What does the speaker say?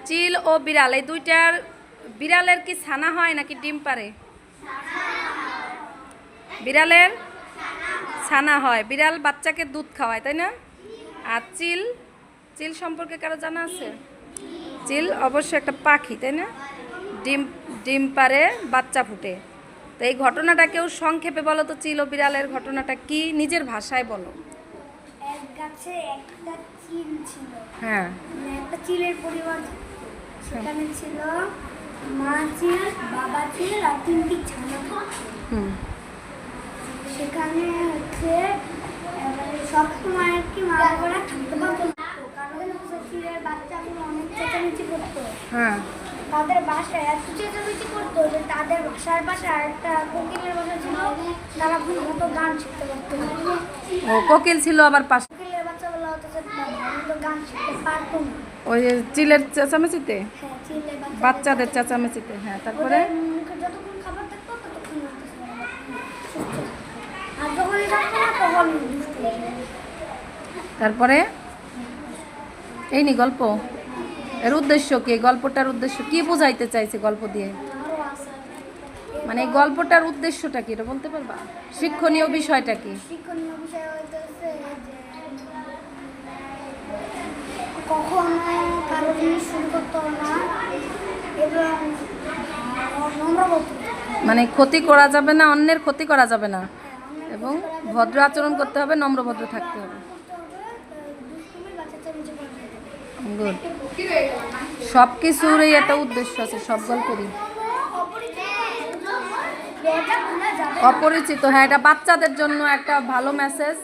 চিল ও বিড়াল এই দুইটার বিড়ালের কি ছানা হয় নাকি ডিম পারে? বিড়ালের ছানা হয়, বিড়াল বাচ্চাকে দুধ খাওয়ায়, তাই না? আর চিল, চিল সম্পর্কে কারো জানা আছে? চিল অবশ্য একটা পাখি, তাই না? ডিম ডিম পারে, বাচ্চা ফুটে। তো এই ঘটনাটা কেউ সংক্ষেপে বলো তো, চিল ও বিড়ালের ঘটনাটা কি, নিজের ভাষায় বলো। এক গাছে একটা চিল ছিল। হ্যাঁ, একটা চিলের পরিবার। সেখানে ছিল মা চিল, বাবা চিল আর 3টি ছানা। হুম, সেখানে হচ্ছে সবসময় আর কি মা বাবারা থাকতে পারতো না, কারণ হচ্ছে চিলের বাচ্চাগুলো অনেক চেঁচামেচি করতো। হ্যাঁ, তাদের বাসায় এত চেঁচামেচি করতো যে তাদের বাসার পাশে আরেকটা কোকিলের বাসা ছিল, তারা খুব মতো গান শিখতে পারতো। ও কোকিল ছিল আবার পাশে, কোকিলের বাচ্চাগুলো হচ্ছে ভালো গান শিখতে পারতো না। ওই যে চিলের চেঁচামেচিতে, হ্যাঁ, চিলের বাচ্চাদের চেঁচামেচিতে। হ্যাঁ, তারপরে মুখে যতক্ষণ খাবার থাকতো ততক্ষণ লাগতেছিল না। আর যখনই থাকতো না তখন দুষ্ট হয়ে যেত। তারপরে এই নি গল্প, এর উদ্দেশ্য কি, গল্পটার উদ্দেশ্য কি বোঝাইতে চাইছে গল্প দিয়ে? আরো আছে। মানে এই গল্পটার উদ্দেশ্যটা কি এটা বলতে পারবা? শিক্ষণীয় বিষয়টা কি? শিক্ষণীয় বিষয় হইতেছে যে কখনো কারো জিনিস শুরু করতে হবে না এবং নম্রভদ্র। মানে ক্ষতি করা যাবে না, অন্যের ক্ষতি করা যাবে না, এবং ভদ্র আচরণ করতে হবে, নম্রভদ্র থাকতে হবে। গুড। সব কিছুরই একটা উদ্দেশ্য আছে, সব গল্পেরই। অপরিচিত, হ্যাঁ, এটা বাচ্চাদের জন্য একটা ভালো মেসেজ।